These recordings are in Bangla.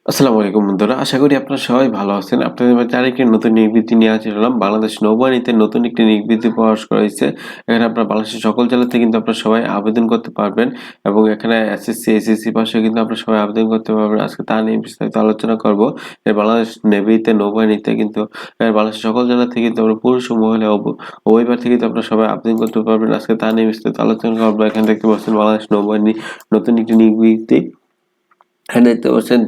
আসসালামু আলাইকুম বন্ধুরা। আশা করি আপনারা সবাই ভালো আছেন। আপনাদের মাঝে আরেকটি নতুন নিয়োগ বিজ্ঞপ্তি নিয়ে হাজির হলাম। বাংলাদেশ নৌবাহিনীতে নতুন একটি নিয়োগ বিজ্ঞপ্তি প্রকাশ করা হয়েছে। এখানে আপনার বাংলাদেশের সকল জেলাতে কিন্তু আপনারা সবাই আবেদন করতে পারবেন এবং এখানে এসএসসি, এসএসসি পাশেও কিন্তু আপনারা সবাই আবেদন করতে পারবেন। আজকে তা নিয়ে বিস্তারিত আলোচনা করব। বাংলাদেশ নেভিতে নৌবাহিনীতে কিন্তু বাংলাদেশের সকল জেলা থেকে কিন্তু আমরা পুরুষ ও মহিলা উভয় প্রার্থী কিন্তু আপনারা সবাই আবেদন করতে পারবেন। আজকে তা নিয়ে বিস্তারিত আলোচনা করব। এখানে দেখতে পাচ্ছেন বাংলাদেশ নৌবাহিনী নতুন একটি নিয়োগ বিজ্ঞপ্তি। হ্যাঁ, দেখতে পাচ্ছেন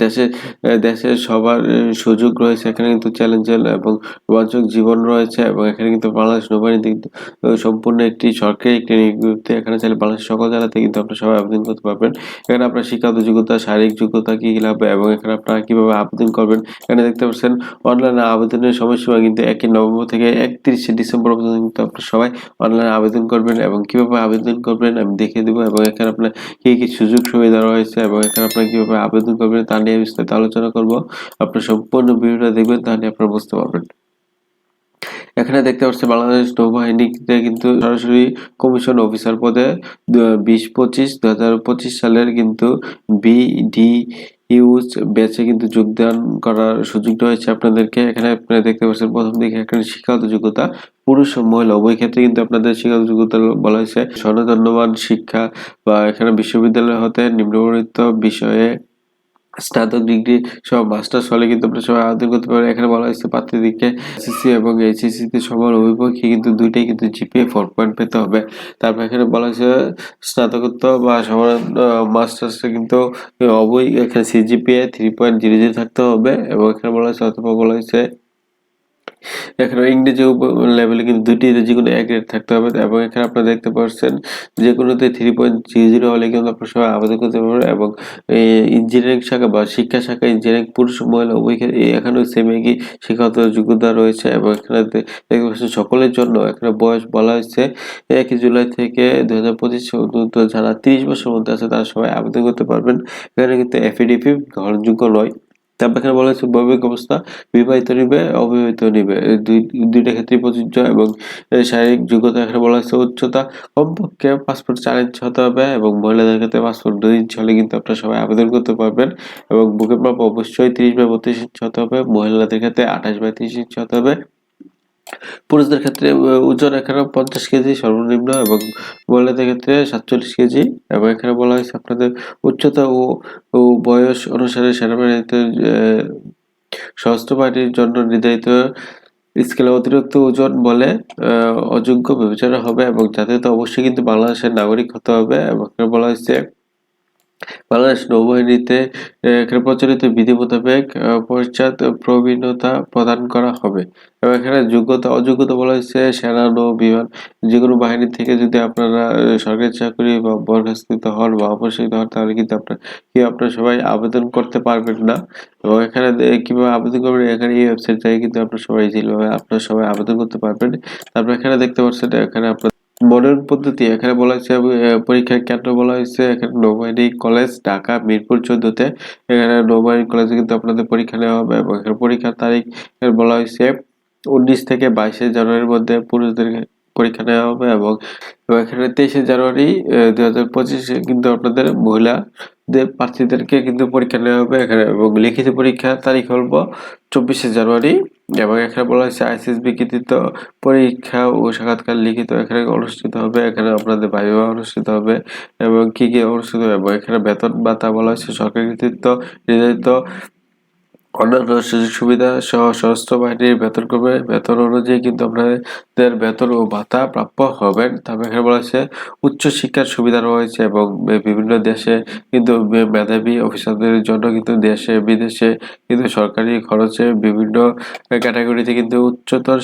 দেশের সবার সুযোগ রয়েছে। এখানে কিন্তু চ্যালেঞ্জিং এবং রোমাঞ্চক জীবন রয়েছে এবং এখানে কিন্তু বাংলাদেশ নৌবাহিনীতে কিন্তু সম্পূর্ণ একটি সরকারি একটি নিয়োগ বিজ্ঞপ্তি। এখানে চাইলে বাংলাদেশের সকল জেলাতে কিন্তু আপনারা সবাই আবেদন করতে পারবেন। এখানে আপনার শিক্ষাগত যোগ্যতা, শারীরিক যোগ্যতা কি লাগবে এবং এখানে আপনারা কিভাবে আবেদন করবেন। এখানে দেখতে পাচ্ছেন অনলাইনে আবেদনের সময়সীমা কিন্তু 1 নভেম্বর থেকে 31 ডিসেম্বর পর্যন্ত কিন্তু আপনারা সবাই অনলাইনে আবেদন করবেন এবং কিভাবে আবেদন করবেন আমি দেখিয়ে দেব এবং এখানে আপনার কি সুযোগ সুবিধা রয়েছে এবং এখানে আপনারা কিভাবে আবেদন করবেন তা নিয়ে বিস্তারিত আলোচনা করব। আপনারা সম্পূর্ণ ভিডিওটা দেখবেন তাহলে আপনারা বুঝতে পারবেন। এখানে দেখতে পাচ্ছেন বাংলাদেশ নৌবাহিনীতে কিন্তু সরাসরি কমিশন অফিসার পদে 2025 সালের কিন্তু বিডিইউস ব্যাচে কিন্তু যোগদান করার সুযোগ রয়েছে আপনাদেরকে। এখানে আপনারা দেখতে পাচ্ছেন প্রথম দিকে এখানে শিক্ষাগত যোগ্যতা পুরুষ ও মহিলা উভয় ক্ষেত্রে কিন্তু আপনাদের শিক্ষাগত যোগ্যতা বলা হয়েছে স্বনাতনমান শিক্ষা বা এখানে বিশ্ববিদ্যালয় হতে নিম্নবর্ণিত বিষয়ে স্নাতক ডিগ্রি সহ মাস্টার্স হলে কিন্তু আপনারা সবাই আবেদন করতে পারেন। এখানে বলা হয়েছে প্রার্থীদেরকে এসএসসি এবং এইচএসসি তে সমান উভয়পক্ষে কিন্তু দুইটাই কিন্তু জিপিএ 4 পেতে হবে। তারপর এখানে বলা হয়েছে স্নাতকোত্তর বা সমান মাস্টার্সে কিন্তু এখানে সিজিপিএ 3.00 থাকতে হবে এবং এখানে বলা হয়েছে অথবা বলা হয়েছে এখানে ইংরেজি লেভেলে কিন্তু দুইটিতে যেকোনো এক গ্রেড থাকতে হবে এবং এখানে আপনারা দেখতে পাচ্ছেন যেকোনোতে 3.00 হলে কিন্তু আপনারা সবাই আবেদন করতে পারবেন এবং ইঞ্জিনিয়ারিং শাখা বা শিক্ষা শাখা ইঞ্জিনিয়ারিং পুরুষ ও মহিলা উভয় এখানেও সেম একই শিক্ষাগত যোগ্যতা রয়েছে এবং এখানে দেখতে পাচ্ছেন সকলের জন্য এখানে বয়স বলা হয়েছে 1 জুলাই থেকে 2025 পর্যন্ত যারা 30 বছরের মধ্যে আছে তারা সবাই আবেদন করতে পারবেন। এখানে কিন্তু এফিডেভিট গ্রহণযোগ্য নয়। তারপর এখানে বলা হয়েছে বৈবাহিক অবস্থা বিবাহিত নিবে অবিবাহিত নিবে দুইটা ক্ষেত্রেই প্রযোজ্য এবং শারীরিক যোগ্যতা এখানে বলা হয়েছে উচ্চতা কমপক্ষে 5 ফুট 4 ইঞ্চি হতে হবে এবং মহিলাদের ক্ষেত্রে 5 ফুট 2 ইঞ্চি হলে কিন্তু আপনারা সবাই আবেদন করতে পারবেন এবং বুকের মাপ অবশ্যই 30/32 ইঞ্চি হতে হবে। মহিলাদের ক্ষেত্রে 28/30 ইঞ্চি হতে হবে। পুরুষদের ক্ষেত্রে ওজন এখানে 50 কেজি সর্বনিম্ন এবং মহিলাদের ক্ষেত্রে 47 কেজি এবং এখানে বলা হয়েছে আপনাদের উচ্চতা ও বয়স অনুসারে সেনাবাহিনীতে সশস্ত্র বাহিনীর জন্য নির্ধারিত স্কেলে অতিরিক্ত ওজন বলে অযোগ্য বিবেচনা হবে এবং জাতীয়তা অবশ্যই কিন্তু বাংলাদেশের নাগরিক হতে হবে এবং এখানে বলা হয়েছে বাংলাদেশ নৌবাহিনীতে এখানে প্রচলিত বিধি মোতাবেক পশ্চাৎ প্রবীণতা প্রদান করা হবে এবং এখানে যোগ্যতা অযোগ্যতা বলা হয়েছে সেনা নৌ বিমান যেকোনো বাহিনী থেকে যদি আপনারা সরকারি চাকরি বা বরখাস্তিত হন বা অপসারিত হন তাহলে কিন্তু আপনারা সবাই আবেদন করতে পারবেন না এবং এখানে কিভাবে আবেদন করবেন এখানে এই ওয়েবসাইট থেকে কিন্তু আপনারা সবাই আবেদন করতে পারবেন। তারপর এখানে দেখতে পাচ্ছেন এখানে আপনার মনোনয়ন পদ্ধতি এখানে বলা হয়েছে পরীক্ষার কেন্দ্র বলা হয়েছে এখানে নৌবাহিনী কলেজ ঢাকা মিরপুর 14 তে এখানে নৌবাহিনী কলেজে কিন্তু আপনাদের পরীক্ষা নেওয়া হবে এবং এখানে পরীক্ষার তারিখ বলা হয়েছে 19 থেকে 22 জানুয়ারির মধ্যে পুরুষদের পরীক্ষা নেওয়া হবে এবং এখানে 23 জানুয়ারি 2025 কিন্তু আপনাদের মহিলাদের প্রার্থীদেরকে কিন্তু পরীক্ষা নেওয়া হবে এখানে এবং লিখিত পরীক্ষার তারিখ হলো 24 জানুয়ারি এবং এখানে বলা হয়েছে আইসিএসবি কৃতিত্ব পরীক্ষা ও সাক্ষাৎকার লিখিত এখানে অনুষ্ঠিত হবে। এখানে আপনাদের ভাইভা অনুষ্ঠিত হবে এবং কি অনুষ্ঠিত হবে এবং এখানে বেতন ভাতা বলা হয়েছে সরকারি কৃতিত্ব নির্ধারিত অন্যান্য সুযোগ সুবিধা সহ সশস্ত্র বাহিনীর বেতন অনুযায়ী কিন্তু আপনাদের বেতন ও ভাতা প্রাপ্য হবেন। তারপর এখানে বলা হয়েছে উচ্চ শিক্ষার সুবিধা রয়েছে এবং বিভিন্ন দেশে কিন্তু মেধাবী অফিসারদের জন্য কিন্তু দেশে বিদেশে কিন্তু সরকারি খরচে বিভিন্ন ক্যাটাগরিতে কিন্তু উচ্চতর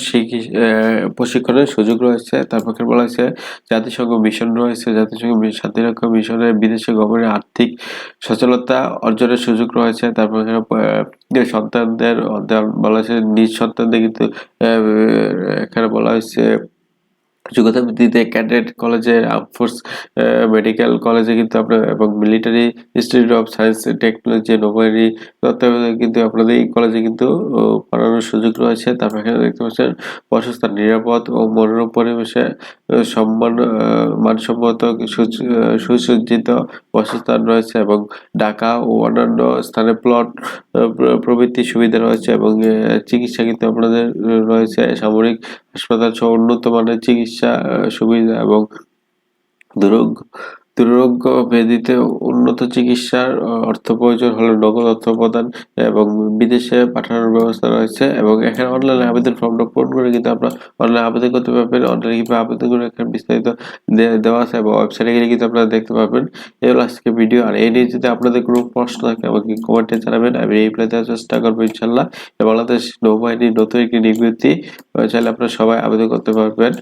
প্রশিক্ষণের সুযোগ রয়েছে। তারপর এখানে বলা হয়েছে জাতিসংঘ মিশন রয়েছে জাতিসংঘ শান্তিরক্ষা মিশনে বিদেশে গমনের আর্থিক সচলতা অর্জনের সুযোগ রয়েছে। তারপর এখানে সন্তানদের বলা হয়েছে নিজ সন্তানদের কিন্তু এখানে বলা হয়েছে যোগ্যতা ভিত্তিতে ক্যাডেট কলেজে, আর্মড ফোর্স, মেডিকেল কলেজে কিন্তু আপনার এবং military institute of science and technology, নৌবাহিনী তত্ত্বাবধানে কিন্তু আপনাদের এই কলেজে কিন্তু পড়ানোর সুযোগ রয়েছে। তারপর এখানে দেখতে পাচ্ছেন বাসস্থান নিরাপদ ও মনোরম পরিবেশে মানসম্মত সুসজ্জিত বাসস্থান রয়েছে এবং ঢাকা ও অন্যান্য স্থানে প্লট প্রভৃতি সুবিধা রয়েছে এবং চিকিৎসা কিন্তু আপনাদের রয়েছে সামরিক হাসপাতাল সহ উন্নত মানের চিকিৎসা সুবিধা এবং দুরোগ দুরারোগ্য ব্যাধিতে উন্নত চিকিৎসার অর্থ প্রয়োজন হলে নগদ অর্থ প্রদান এবং বিদেশে পাঠানোর ব্যবস্থা রয়েছে এবং এখানে অনলাইনে আবেদন ফর্মটা পূরণ করে কিন্তু আপনারা অনলাইনে আবেদন করতে পারবেন। অনলাইনে কিভাবে আবেদন করে এখানে বিস্তারিত দেওয়া আছে এবং ওয়েবসাইটে গেলে কিন্তু আপনারা দেখতে পাবেন। এই হলো আজকে ভিডিও। আর এই নিয়ে যদি আপনাদের কোনো প্রশ্ন থাকে আমাকে কমেন্টে জানাবেন, আমি রিপ্লাই দেওয়ার চেষ্টা করবো ইনশাল্লাহ। বাংলাদেশ নৌবাহিনীর নতুন একটি বিজ্ঞপ্তি, চাইলে আপনারা সবাই আবেদন করতে পারবেন।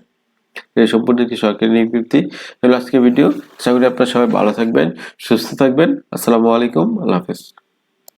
এই সম্পূর্ণ একটি সরকারি বিজ্ঞপ্তি। হলো আজকের ভিডিও। আশা করি আপনারা সবাই ভালো থাকবেন, সুস্থ থাকবেন। আসসালামু আলাইকুম, আল্লাহ হাফেজ।